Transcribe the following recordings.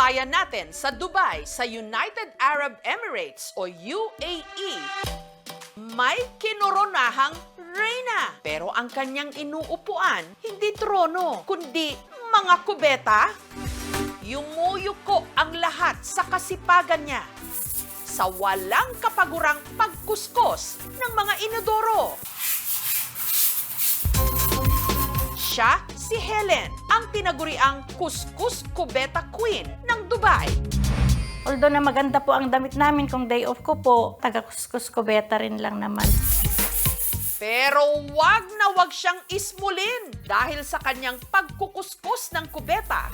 kababayan natin sa Dubai, sa United Arab Emirates o UAE, may kinoronahang reyna. Pero ang kanyang inuupuan, hindi trono, kundi mga kubeta. Yumuyuko ang lahat sa kasipagan niya sa walang kapagurang pagkuskos ng mga inodoro. Siya si Helen, ang tinaguriang kuskus kubeta queen ng Dubai. Although na maganda po ang damit namin kung day off ko po, taga-kuskus kubeta rin lang naman. Pero wag na wag siyang ismulin dahil sa kanyang pagkukuskus ng kubeta.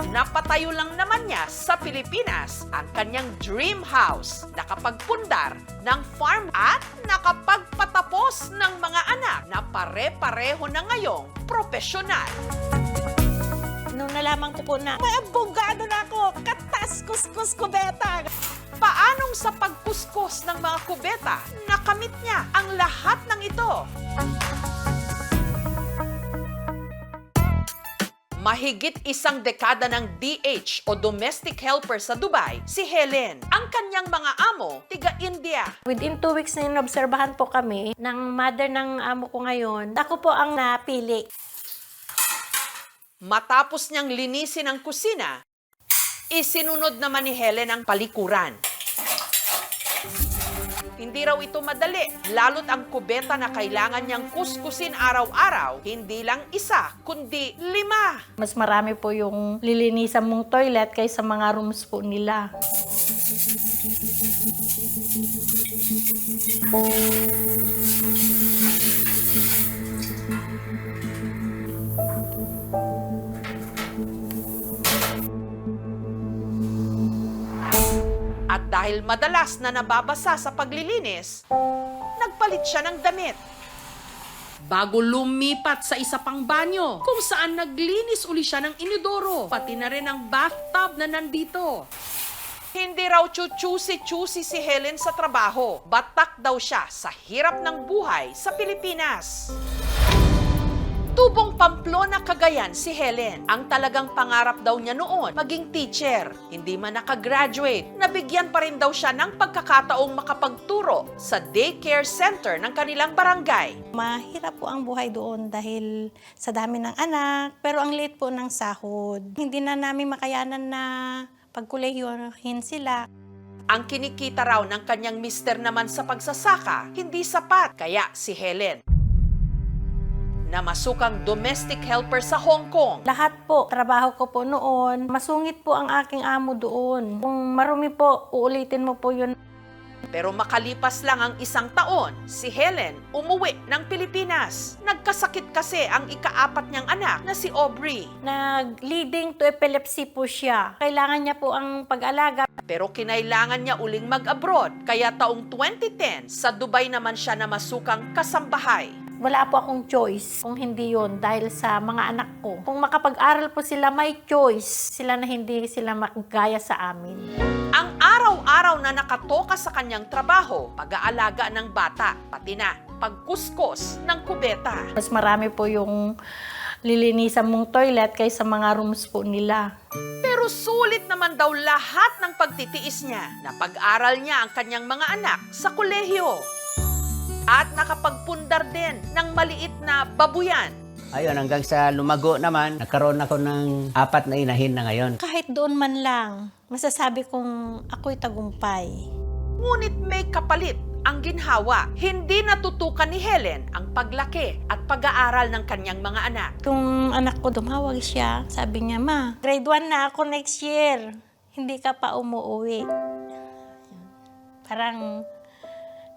Napatayo lang naman niya sa Pilipinas ang kanyang dream house, nakapagpundar ng farm at nakapagpatapos ng mga anak na pare-pareho na ngayong profesional. Nung nalaman ko po na may abogado na ako, katas kuskus kubeta. Paanong sa pagkuskus ng mga kubeta, nakamit niya ang lahat ng ito? Mahigit isang dekada ng DH o domestic helper sa Dubai, si Helen. Ang kanyang mga amo, tiga-India. Within 2 weeks na inobserbahan po kami ng mother ng amo ko ngayon. Ako po ang napili. Matapos niyang linisin ang kusina, isinunod naman ni Helen ang palikuran. Hindi raw ito madali, lalo't ang kubeta na kailangan niyang kuskusin araw-araw, hindi lang isa, kundi 5. Mas marami po yung lilinisan mong toilet kaysa mga rooms po nila. At dahil madalas na nababasa sa paglilinis, nagpalit siya ng damit. Bago lumipat sa isa pang banyo, kung saan naglinis uli siya ng inodoro, pati na rin ang bathtub na nandito. Hindi raw chuchusi-chusi si Helen sa trabaho. Batak daw siya sa hirap ng buhay sa Pilipinas. Tubong Pamplona, Cagayan si Helen. Ang talagang pangarap daw niya noon, maging teacher. Hindi man nakagraduate, nabigyan pa rin daw siya ng pagkakataong makapagturo sa daycare center ng kanilang barangay. Mahirap po ang buhay doon dahil sa dami ng anak, pero ang liit po ng sahod. Hindi na namin makayanan na pagkulehiyohin sila. Ang kinikita raw ng kanyang mister naman sa pagsasaka, hindi sapat. Kaya si Helen, na masukang domestic helper sa Hong Kong, Lahat po, trabaho ko po noon, masungit po ang aking amo doon. Kung marumi po, uulitin mo po yun. pero makalipas lang ang 1 taon, si Helen umuwi ng Pilipinas. Nagkasakit kasi ang ika-4 niyang anak na si Aubrey. Nag-leading to epilepsy po siya. Kailangan niya po ang pag-alaga. Pero kinailangan niya uling mag-abroad, kaya taong 2010, sa Dubai naman siya na masukang kasambahay. Wala po akong choice kung hindi yon dahil sa mga anak ko. Kung makapag-aral po sila, may choice sila na hindi sila magaya sa amin. Ang araw-araw na nakatoka sa kanyang trabaho, pag-aalaga ng bata, pati na pagkuskos ng kubeta. Mas marami po yung lilinisan mong toilet kaysa mga rooms po nila. Pero sulit naman daw lahat ng pagtitiis niya na pag-aral niya ang kanyang mga anak sa kolehiyo. At nakapagpundar din ng maliit na babuyan. Ayun, hanggang sa lumago naman, nagkaroon ako ng 4 na inahin na ngayon. Kahit doon man lang, masasabi kong ako'y tagumpay. Ngunit may kapalit ang ginhawa. Hindi natutukan ni Helen ang paglaki at pag-aaral ng kanyang mga anak. Kung anak ko tumawag siya, sabi niya, "Ma, grade 1 na ako next year. Hindi ka pa umuwi." Parang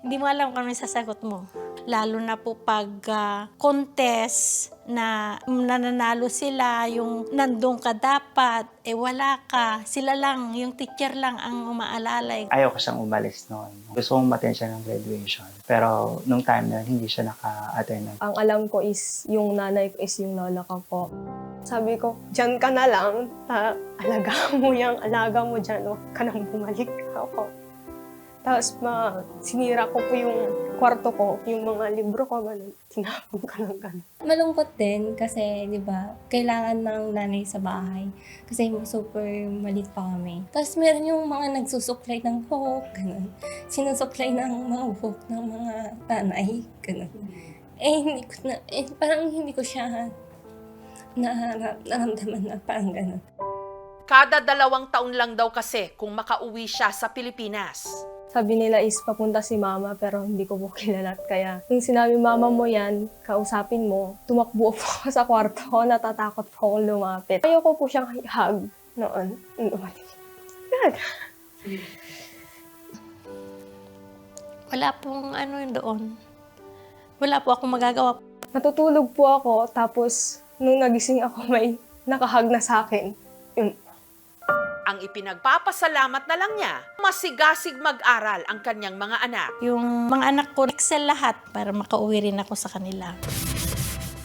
hindi mo alam kung ano yung sasagot mo. Lalo na po pag contest na nananalo sila, yung nandun ka dapat, wala ka. Sila lang, yung teacher lang ang umaalala. Ayaw ko siyang umalis noon. Gusto kong matin siya ng graduation. Pero nung time na hindi siya naka-attend. Ang alam ko is yung nanay ko is yung lola ko po. Sabi ko, dyan ka na lang. Alaga mo yung alaga mo dyan. Huwag ka nang bumalik ako. Tapos sinira ko po yung kwarto ko, yung mga libro ko, ganun. Tinapon ko lang ganun. Malungkot din kasi, di ba, kailangan ng nanay sa bahay. Kasi super maliit pa kami. Tapos meron yung mga nagsusuklay ng buhok, ganun. Sinusuklay ng mga buhok ng mga nanay, ganun. Parang hindi ko siya naramdaman na parang ganun. Kada 2 taon lang daw kasi kung makauwi siya sa Pilipinas. Sabi nila is papunta si mama pero hindi ko po kilala. Kaya nung sinabi mama mo yan, kausapin mo, tumakbo po ako sa kwarto ko, natatakot po akong lumapit. Ayoko po siyang hug noon. God. Wala pong doon. Wala po akong magagawa. Natutulog po ako, tapos nung nagising ako may nakahag na sa akin. Yun. Ang ipinagpapasalamat na lang niya, masigasig mag-aral ang kanyang mga anak. Yung mga anak ko, excel lahat para makauwi rin ako sa kanila.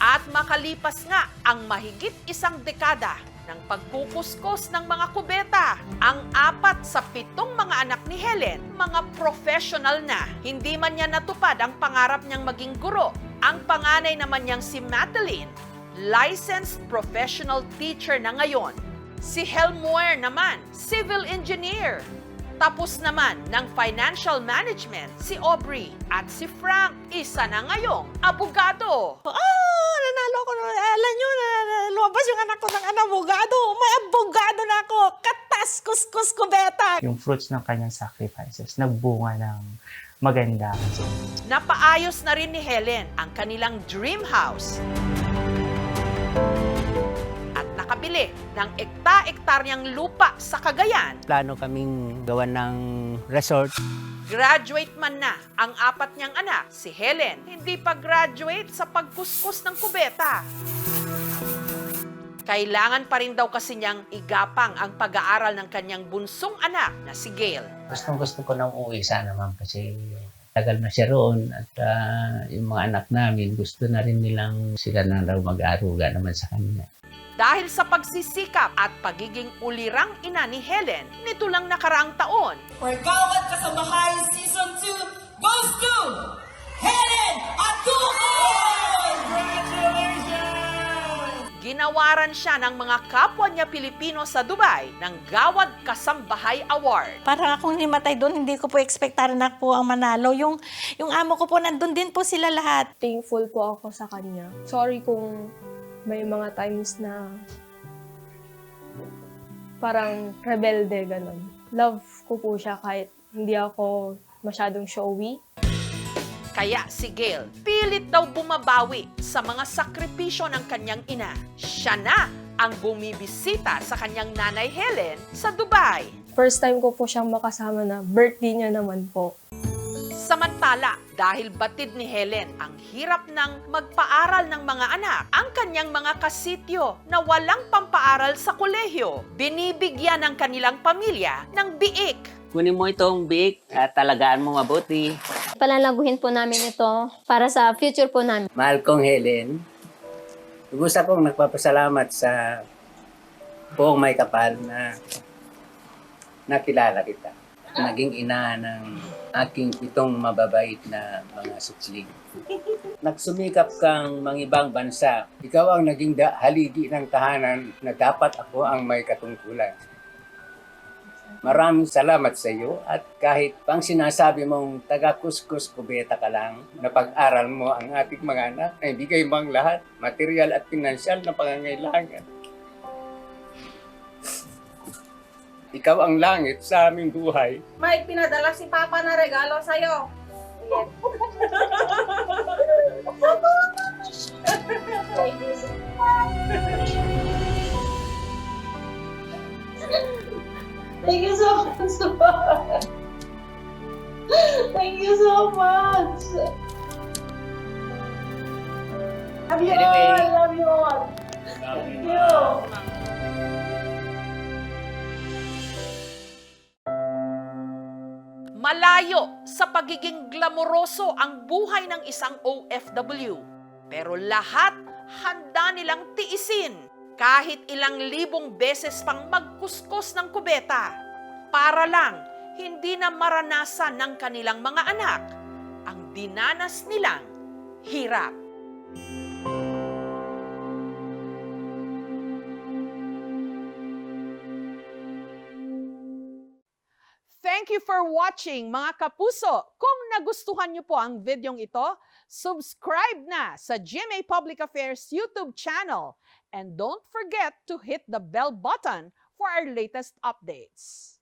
At makalipas nga ang mahigit 1 dekada ng pagkukuskos ng mga kubeta, ang 4 sa 7 mga anak ni Helen, mga professional na. Hindi man niya natupad ang pangarap niyang maging guro. Ang panganay naman niyang si Madeline, licensed professional teacher na ngayon. Si Helmuer naman, civil engineer. Tapos naman ng financial management, si Aubrey. At si Frank, isa na ngayong abogado. Nanalo ko. Alam nyo, lumabas yung anak ko ng abogado. May abogado na ako. Katas, kuskus, kubeta. Yung fruits ng kanyang sacrifices, nagbunga ng maganda. Napaayos na rin ni Helen ang kanilang dream house. At nakabili ng ekta-ektaryang lupa sa Cagayan. Plano kaming gawan ng resort. Graduate man na ang 4 niyang anak, si Helen, hindi pa graduate sa pagkuskus ng kubeta. Kailangan pa rin daw kasi niyang igapang ang pag-aaral ng kanyang bunsong anak na si Gail. Gusto ko nang uwi sana, ma'am, kasi tagal na siya roon at yung mga anak namin gusto na rin nilang sila na raw mag-aaruga naman sa kanya. Dahil sa pagsisikap at pagiging ulirang ina ni Helen, nito lang nakaraang taon, Gawad Kasambahay Season 2 goes to Helen Atucon! ginawaran siya ng mga kapwa niya Pilipino sa Dubai ng Gawad Kasambahay Award. Parang akong himatay doon, hindi ko po expectaran na po ang manalo. Yung amo ko po, nandun din po sila lahat. Thankful po ako sa kanya. Sorry kung may mga times na parang rebelde, ganun. Love ko po siya kahit hindi ako masyadong showy. Kaya si Gail, pilit daw bumabawi sa mga sakripisyo ng kanyang ina. Siya na ang bumibisita sa kanyang nanay Helen sa Dubai. First time ko po siyang makasama na birthday niya naman po. Samantala, dahil batid ni Helen ang hirap ng magpaaral ng mga anak, ang kanyang mga kasityo na walang pampaaral sa kolehiyo, binibigyan ng kanilang pamilya ng biik. Kunin mo itong biik at talagaan mo mabuti. Palalaguhin po namin ito para sa future po namin. Mahal kong Helen, lubos akong nagpapasalamat sa buong may kapal na nakilala kita. Naging ina ng aking 7 mababait na mga sukling. Nagsumikap kang mangibang bansa. Ikaw ang naging haligi ng tahanan na dapat ako ang may katungkulan. Maraming salamat sa iyo at kahit pang sinasabi mong taga-kuskus kubeta ka lang, napag-aral mo ang ating mga anak ay bigay mo ang lahat, material at pinansyal na pangangailangan. Ikaw ang langit sa aming buhay. May pinadala si Papa na regalo sa'yo. Thank you so much. Thank you so much. Love you Anyway. all. Love you all. Thank you. Malayo sa pagiging glamoroso ang buhay ng isang OFW. Pero lahat handa nilang tiisin kahit ilang libong beses pang magkuskos ng kubeta para lang hindi na maranasan ng kanilang mga anak ang dinanas nilang hirap. Thank you for watching, mga kapuso. Kung nagustuhan niyo po ang videong ito, subscribe na sa GMA Public Affairs YouTube channel. And don't forget to hit the bell button for our latest updates.